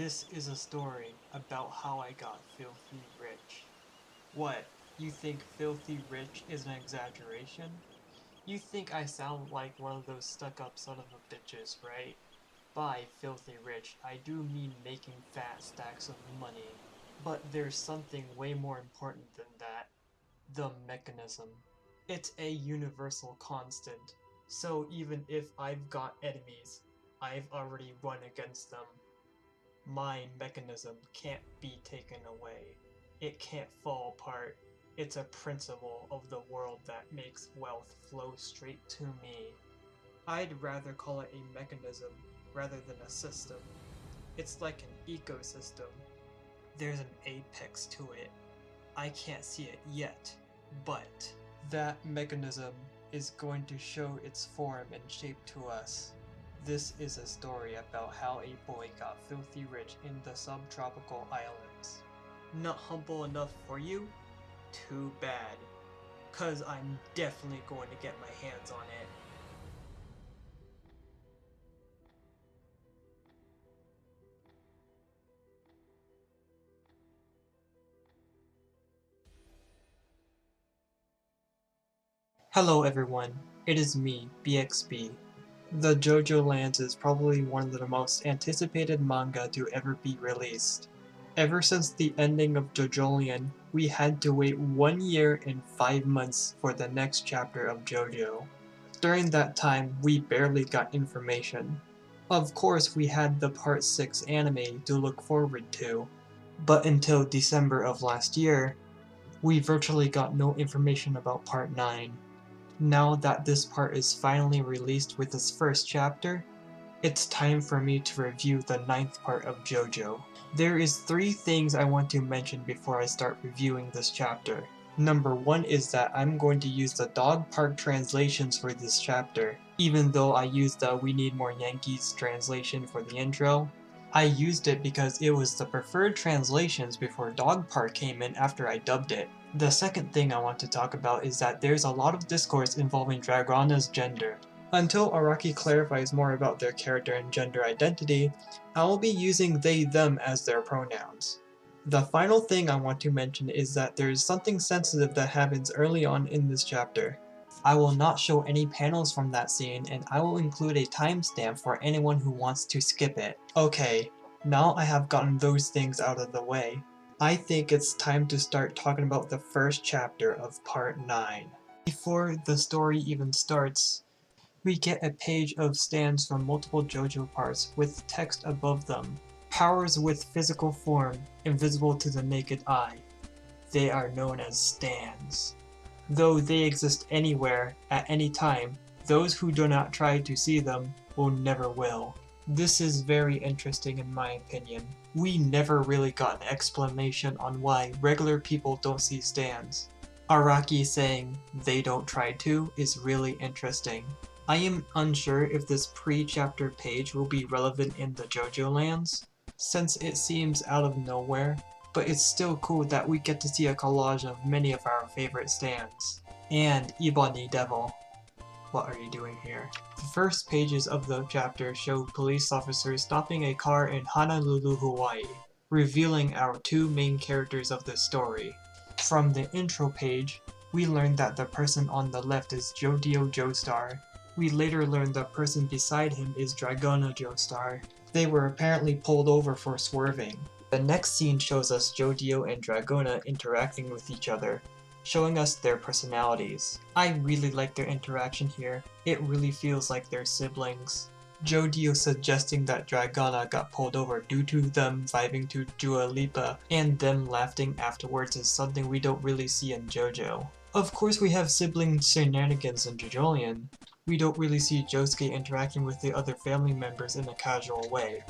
This is a story about how I got filthy rich. What? You think filthy rich is an exaggeration? You think I sound like one of those stuck-up son of a bitches, right? By filthy rich, I do mean making fat stacks of money. But there's something way more important than that. The mechanism. It's a universal constant. So even if I've got enemies, I've already run against them. My mechanism can't be taken away. It can't fall apart. It's a principle of the world that makes wealth flow straight to me. I'd rather call it a mechanism rather than a system. It's like an ecosystem. There's an apex to it. I can't see it yet, but that mechanism is going to show its form and shape to us. This is a story about how a boy got filthy rich in the subtropical islands. Not humble enough for you? Too bad. 'Cause I'm definitely going to get my hands on it. Hello everyone, it is me, BXB. The JOJOLands is probably one of the most anticipated manga to ever be released. Ever since the ending of JOJOLion, we had to wait 1 year and 5 months for the next chapter of JOJO. During that time, we barely got information. Of course, we had the Part 6 anime to look forward to, but until December of last year, we virtually got no information about Part 9. Now that this part is finally released with its first chapter, it's time for me to review the 9th part of JoJo. There is 3 things I want to mention before I start reviewing this chapter. Number 1 is that I'm going to use the Dog Park translations for this chapter. Even though I used the We Need More Yankees translation for the intro, I used it because it was the preferred translations before Dog Park came in after I dubbed it. The second thing I want to talk about is that there's a lot of discourse involving Dragona's gender. Until Araki clarifies more about their character and gender identity, I will be using they/them as their pronouns. The final thing I want to mention is that there is something sensitive that happens early on in this chapter. I will not show any panels from that scene, and I will include a timestamp for anyone who wants to skip it. Okay, now I have gotten those things out of the way, I think it's time to start talking about the first chapter of Part 9. Before the story even starts, we get a page of stands from multiple JoJo parts with text above them. Powers with physical form, invisible to the naked eye. They are known as stands. Though they exist anywhere, at any time, those who do not try to see them will never will. This is very interesting in my opinion. We never really got an explanation on why regular people don't see stands. Araki saying they don't try to is really interesting. I am unsure if this pre-chapter page will be relevant in the JOJOLands, since it seems out of nowhere, but it's still cool that we get to see a collage of many of our favorite stands. And Ebony Devil. What are you doing here? The first pages of the chapter show police officers stopping a car in Honolulu, Hawaii, revealing our 2 main characters of the story. From the intro page, we learn that the person on the left is Jodio Joestar. We later learn the person beside him is Jodio Joestar. They were apparently pulled over for swerving. The next scene shows us Jodio and Dragona interacting with each other, showing us their personalities. I really like their interaction here. It really feels like they're siblings. Jodio suggesting that Dragona got pulled over due to them vibing to Dua Lipa, and them laughing afterwards is something we don't really see in JoJo. Of course we have sibling shenanigans in JoJolion. We don't really see Josuke interacting with the other family members in a casual way.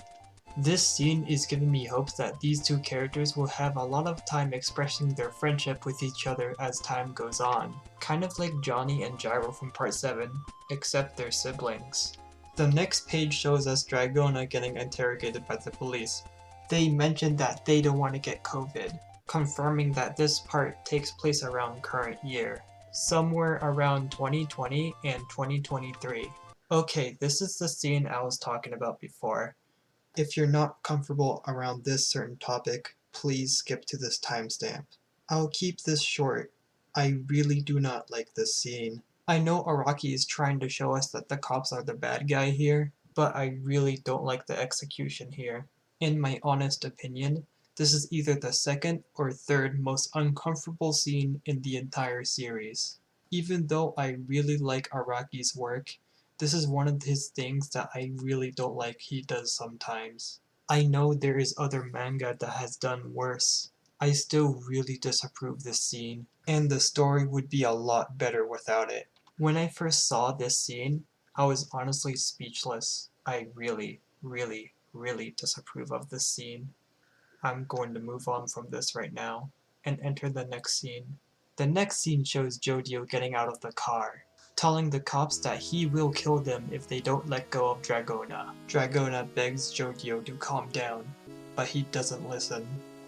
This scene is giving me hopes that these 2 characters will have a lot of time expressing their friendship with each other as time goes on. Kind of like Johnny and Gyro from Part 7, except they're siblings. The next page shows us Dragona getting interrogated by the police. They mention that they don't want to get COVID, confirming that this part takes place around current year, somewhere around 2020 and 2023. Okay, this is the scene I was talking about before. If you're not comfortable around this certain topic, please skip to this timestamp. I'll keep this short. I really do not like this scene. I know Araki is trying to show us that the cops are the bad guy here, but I really don't like the execution here. In my honest opinion, this is either the second or third most uncomfortable scene in the entire series. Even though I really like Araki's work, this is one of his things that I really don't like he does sometimes. I know there is other manga that has done worse. I still really disapprove this scene, and the story would be a lot better without it. When I first saw this scene, I was honestly speechless. I really, really, really disapprove of this scene. I'm going to move on from this right now and enter the next scene. The next scene shows Jodio getting out of the car, telling the cops that he will kill them if they don't let go of Dragona. Dragona begs Jodio to calm down, but he doesn't listen,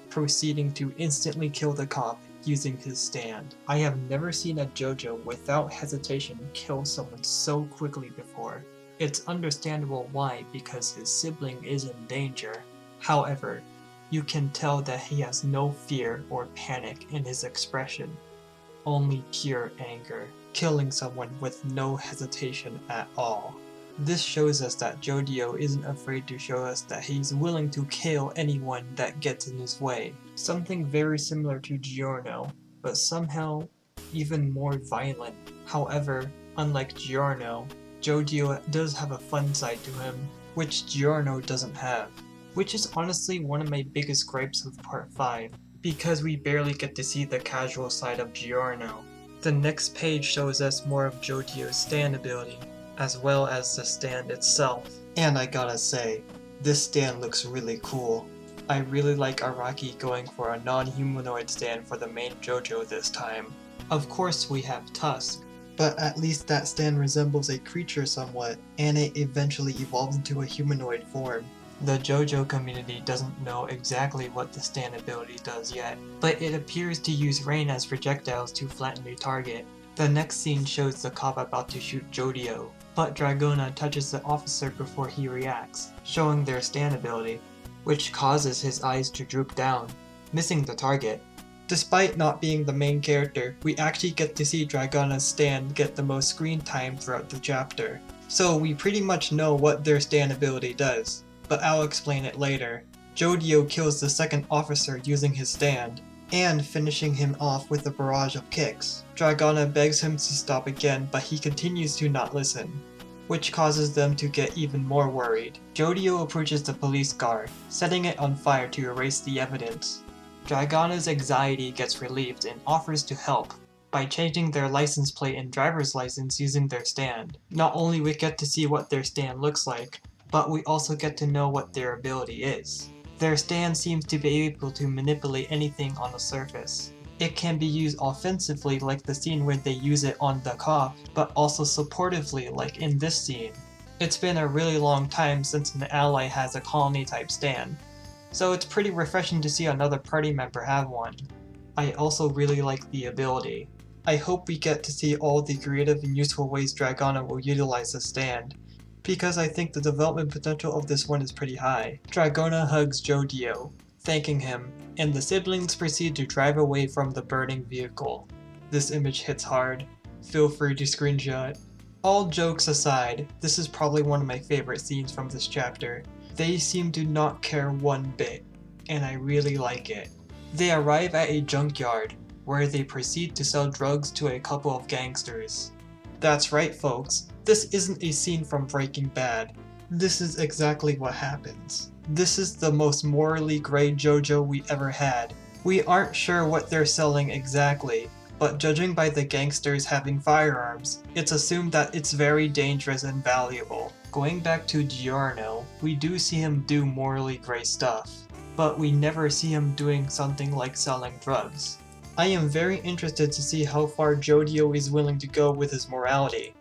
proceeding to instantly kill the cop using his stand. I have never seen a JoJo without hesitation kill someone so quickly before. It's understandable why, because his sibling is in danger. However, you can tell that he has no fear or panic in his expression, only pure anger, killing someone with no hesitation at all. This shows us that Jodio isn't afraid to show us that he's willing to kill anyone that gets in his way. Something very similar to Giorno, but somehow even more violent. However, unlike Giorno, Jodio does have a fun side to him, which Giorno doesn't have. Which is honestly one of my biggest gripes with Part 5, because we barely get to see the casual side of Giorno. The next page shows us more of Jodio's stand ability, as well as the stand itself. And I gotta say, this stand looks really cool. I really like Araki going for a non-humanoid stand for the main JoJo this time. Of course we have Tusk, but at least that stand resembles a creature somewhat, and it eventually evolves into a humanoid form. The JoJo community doesn't know exactly what the stand ability does yet, but it appears to use rain as projectiles to flatten a target. The next scene shows the cop about to shoot Jodio, but Dragona touches the officer before he reacts, showing their stand ability, which causes his eyes to droop down, missing the target. Despite not being the main character, we actually get to see Dragona's stand get the most screen time throughout the chapter, so we pretty much know what their stand ability does. But I'll explain it later. Jodio kills the second officer using his stand, and finishing him off with a barrage of kicks. Dragona begs him to stop again, but he continues to not listen, which causes them to get even more worried. Jodio approaches the police car, setting it on fire to erase the evidence. Dragona's anxiety gets relieved and offers to help by changing their license plate and driver's license using their stand. Not only we get to see what their stand looks like, but we also get to know what their ability is. Their stand seems to be able to manipulate anything on the surface. It can be used offensively like the scene where they use it on the cop, but also supportively like in this scene. It's been a really long time since an ally has a colony type stand, so it's pretty refreshing to see another party member have one. I also really like the ability. I hope we get to see all the creative and useful ways Dragona will utilize the stand, because I think the development potential of this one is pretty high. Dragona hugs Jodio, thanking him, and the siblings proceed to drive away from the burning vehicle. This image hits hard. Feel free to screenshot. All jokes aside, this is probably one of my favorite scenes from this chapter. They seem to not care one bit, and I really like it. They arrive at a junkyard, where they proceed to sell drugs to a couple of gangsters. That's right, folks. This isn't a scene from Breaking Bad. This is exactly what happens. This is the most morally gray JoJo we ever had. We aren't sure what they're selling exactly, but judging by the gangsters having firearms, it's assumed that it's very dangerous and valuable. Going back to Giorno, we do see him do morally gray stuff, but we never see him doing something like selling drugs. I am very interested to see how far Jodio is willing to go with his morality.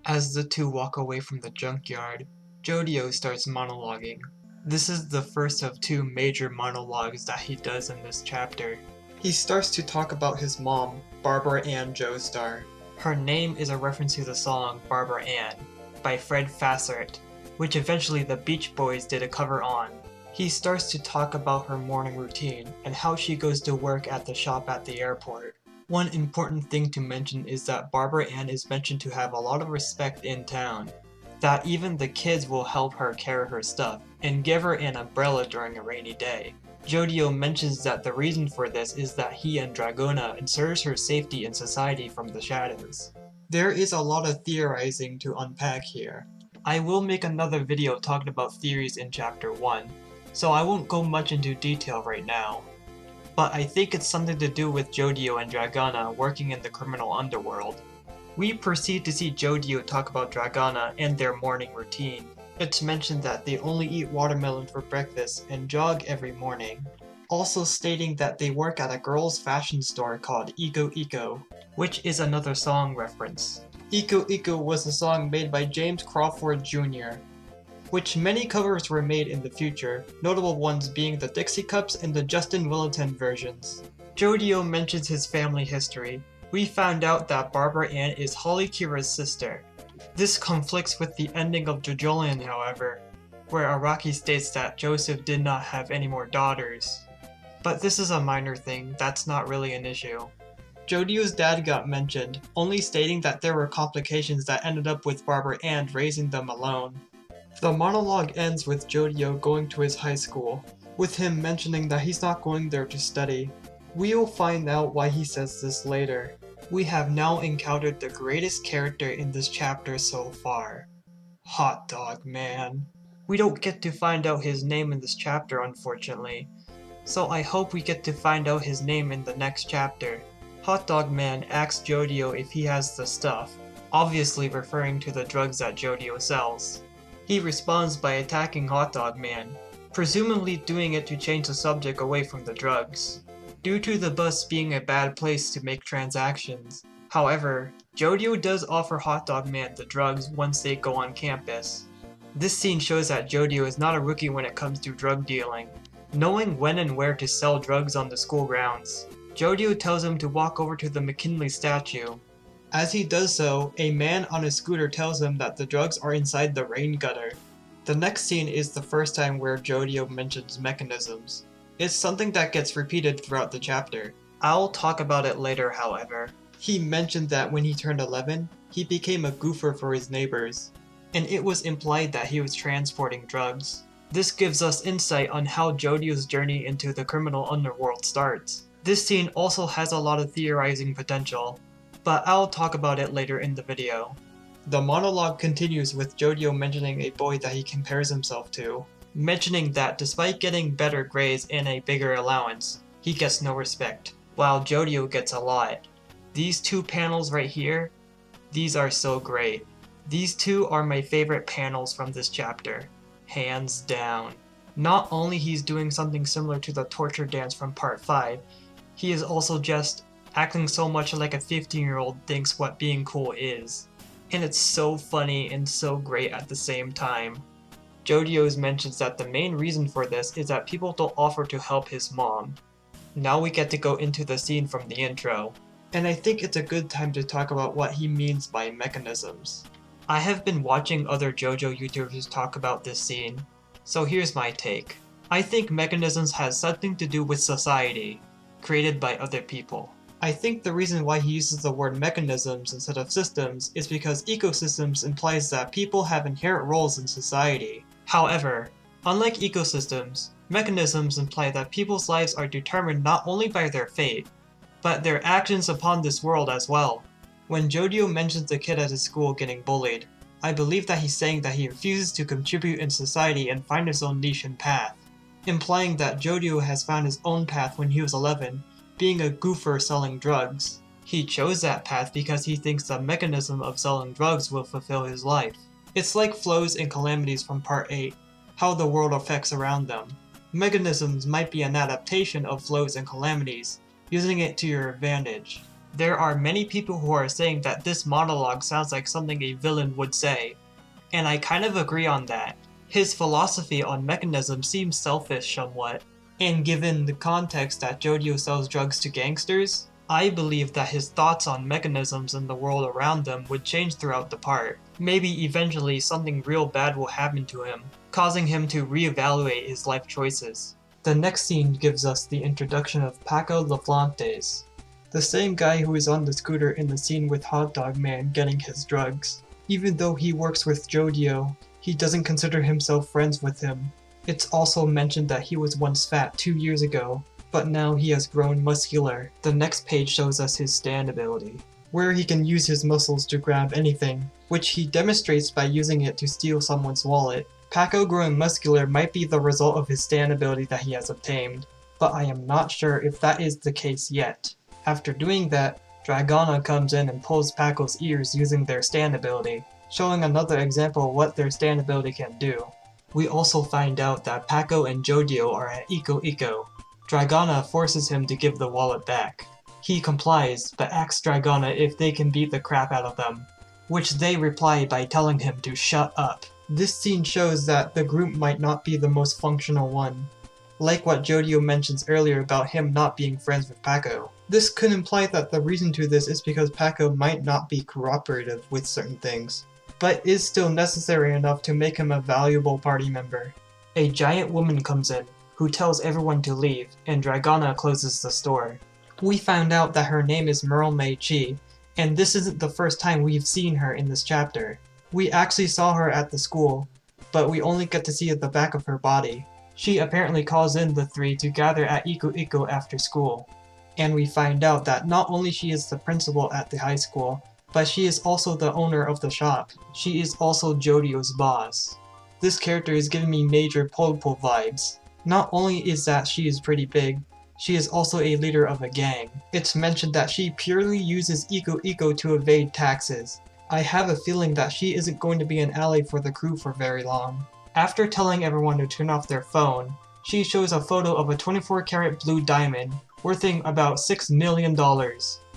As the two walk away from the junkyard, Jodio starts monologuing. This is the first of two major monologues that he does in this chapter. He starts to talk about his mom, Barbara Ann Joestar. Her name is a reference to the song Barbara Ann by Fred Fassert. which eventually the Beach Boys did a cover on. He starts to talk about her morning routine and how she goes to work at the shop at the airport. One important thing to mention is that Barbara Ann is mentioned to have a lot of respect in town, that even the kids will help her carry her stuff and give her an umbrella during a rainy day. Jodio mentions that the reason for this is that he and Dragona ensures her safety in society from the shadows. There is a lot of theorizing to unpack here. I will make another video talking about theories in chapter 1, so I won't go much into detail right now. But I think it's something to do with Jodio and Dragona working in the criminal underworld. We proceed to see Jodio talk about Dragona and their morning routine. It's mentioned that they only eat watermelon for breakfast and jog every morning. Also stating that they work at a girls' fashion store called Iko Iko, which is another song reference. Iko Iko was a song made by James Crawford Jr., which many covers were made in the future, notable ones being the Dixie Cups and the Justin Willington versions. Jodio mentions his family history. We found out that Barbara Ann is Holly Kira's sister. This conflicts with the ending of JOJOLands, however, where Araki states that Joseph did not have any more daughters. But this is a minor thing, that's not really an issue. Jodio's dad got mentioned, only stating that there were complications that ended up with Barbara Ann raising them alone. The monologue ends with Jodio going to his high school, with him mentioning that he's not going there to study. We'll find out why he says this later. We have now encountered the greatest character in this chapter so far. Hot Dog Man. We don't get to find out his name in this chapter, unfortunately, so I hope we get to find out his name in the next chapter. Hot Dog Man asks Jodio if he has the stuff, obviously referring to the drugs that Jodio sells. He responds by attacking Hot Dog Man, presumably doing it to change the subject away from the drugs, due to the bus being a bad place to make transactions. However, Jodio does offer Hot Dog Man the drugs once they go on campus. This scene shows that Jodio is not a rookie when it comes to drug dealing, knowing when and where to sell drugs on the school grounds. Jodio tells him to walk over to the McKinley statue. As he does so, a man on a scooter tells him that the drugs are inside the rain gutter. The next scene is the first time where Jodio mentions mechanisms. It's something that gets repeated throughout the chapter. I'll talk about it later, however. He mentioned that when he turned 11, he became a goofer for his neighbors, and it was implied that he was transporting drugs. This gives us insight on how Jodio's journey into the criminal underworld starts. This scene also has a lot of theorizing potential, but I'll talk about it later in the video. The monologue continues with Jodio mentioning a boy that he compares himself to, mentioning that despite getting better grades and a bigger allowance, he gets no respect, while Jodio gets a lot. These two panels right here, these are so great. These two are my favorite panels from this chapter, hands down. Not only he's doing something similar to the torture dance from part 5, he is also just acting so much like a 15-year-old thinks what being cool is. And it's so funny and so great at the same time. Jodio mentions that the main reason for this is that people don't offer to help his mom. Now we get to go into the scene from the intro, and I think it's a good time to talk about what he means by mechanisms. I have been watching other JoJo YouTubers talk about this scene, so here's my take. I think mechanisms has something to do with society, created by other people. I think the reason why he uses the word mechanisms instead of systems is because ecosystems implies that people have inherent roles in society. However, unlike ecosystems, mechanisms imply that people's lives are determined not only by their fate, but their actions upon this world as well. When Jodio mentions the kid at his school getting bullied, I believe that he's saying that he refuses to contribute in society and find his own niche and path, implying that Jodio has found his own path when he was 11, being a goofer selling drugs. He chose that path because he thinks the mechanism of selling drugs will fulfill his life. It's like flows and calamities from part 8, how the world affects around them. Mechanisms might be an adaptation of flows and calamities, using it to your advantage. There are many people who are saying that this monologue sounds like something a villain would say, and I kind of agree on that. His philosophy on mechanism seems selfish somewhat, and given the context that Jodio sells drugs to gangsters, I believe that his thoughts on mechanisms in the world around them would change throughout the part. Maybe eventually something real bad will happen to him, causing him to reevaluate his life choices. The next scene gives us the introduction of Paco Laflantes, the same guy who is on the scooter in the scene with Hot Dog Man getting his drugs. Even though he works with Jodio, he doesn't consider himself friends with him. It's also mentioned that he was once fat 2 years ago, but now he has grown muscular. The next page shows us his stand ability, where he can use his muscles to grab anything, which he demonstrates by using it to steal someone's wallet. Paco growing muscular might be the result of his stand ability that he has obtained, but I am not sure if that is the case yet. After doing that, Dragona comes in and pulls Paco's ears using their stand ability, showing another example of what their stand ability can do. We also find out that Paco and Jodio are at Iko. Dragona forces him to give the wallet back. He complies, but asks Dragona if they can beat the crap out of them, which they reply by telling him to shut up. This scene shows that the group might not be the most functional one, like what Jodio mentions earlier about him not being friends with Paco. This could imply that the reason to this is because Paco might not be cooperative with certain things, but is still necessary enough to make him a valuable party member. A giant woman comes in, who tells everyone to leave, and Dragona closes the store. We found out that her name is Merle Mei Chi, and this isn't the first time we've seen her in this chapter. We actually saw her at the school, but we only get to see the back of her body. She apparently calls in the three to gather at Iko after school. And we find out that not only she is the principal at the high school, but she is also the owner of the shop. She is also Jodio's boss. This character is giving me major Polpo vibes. Not only is that she is pretty big, she is also a leader of a gang. It's mentioned that she purely uses Iko to evade taxes. I have a feeling that she isn't going to be an ally for the crew for very long. After telling everyone to turn off their phone, she shows a photo of a 24-karat blue diamond, worthing about $6 million.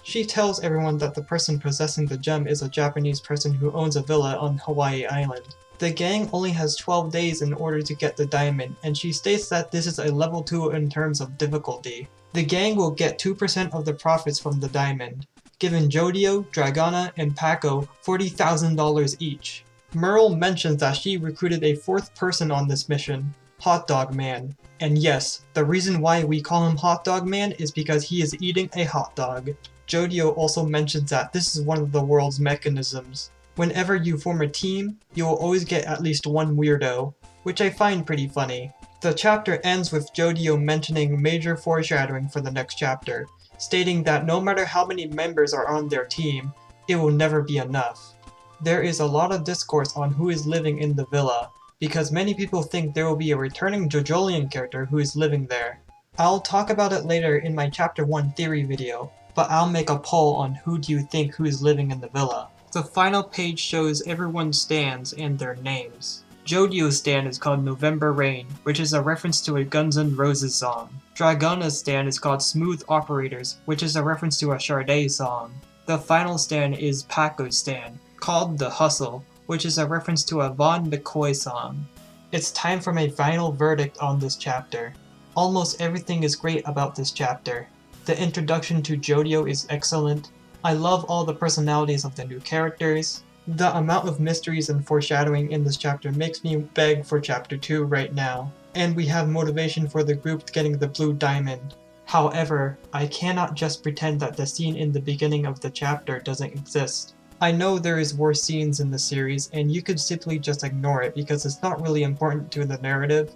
She tells everyone that the person possessing the gem is a Japanese person who owns a villa on Hawaii Island. The gang only has 12 days in order to get the diamond, and she states that this is a level 2 in terms of difficulty. The gang will get 2% of the profits from the diamond, giving Jodio, Dragona, and Paco $40,000 each. Merle mentions that she recruited a 4th person on this mission, Hot Dog Man. And yes, the reason why we call him Hot Dog Man is because he is eating a hot dog. Jodio also mentions that this is one of the world's mechanisms. Whenever you form a team, you will always get at least one weirdo, which I find pretty funny. The chapter ends with Jodio mentioning major foreshadowing for the next chapter, stating that no matter how many members are on their team, it will never be enough. There is a lot of discourse on who is living in the villa, because many people think there will be a returning JOJOLian character who is living there. I'll talk about it later in my chapter 1 theory video, but I'll make a poll on who do you think who is living in the villa. The final page shows everyone's stands and their names. Jodio's stand is called November Rain, which is a reference to a Guns N' Roses song. Dragona's stand is called Smooth Operators, which is a reference to a Sade song. The final stand is Paco's stand, called The Hustle, which is a reference to a Von McCoy song. It's time for my final verdict on this chapter. Almost everything is great about this chapter. The introduction to Jodio is excellent. I love all the personalities of the new characters. The amount of mysteries and foreshadowing in this chapter makes me beg for chapter 2 right now. And we have motivation for the group getting the blue diamond. However, I cannot just pretend that the scene in the beginning of the chapter doesn't exist. I know there is worse scenes in the series, and you could simply just ignore it because it's not really important to the narrative,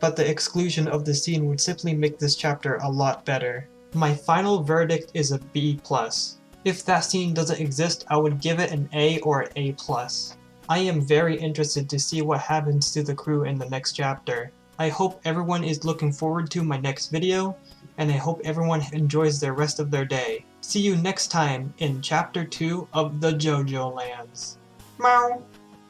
but the exclusion of the scene would simply make this chapter a lot better. My final verdict is a B+. If that scene doesn't exist, I would give it an A or an A+. I am very interested to see what happens to the crew in the next chapter. I hope everyone is looking forward to my next video, and I hope everyone enjoys the rest of their day. See you next time in Chapter 2 of the JoJoLands. Meow!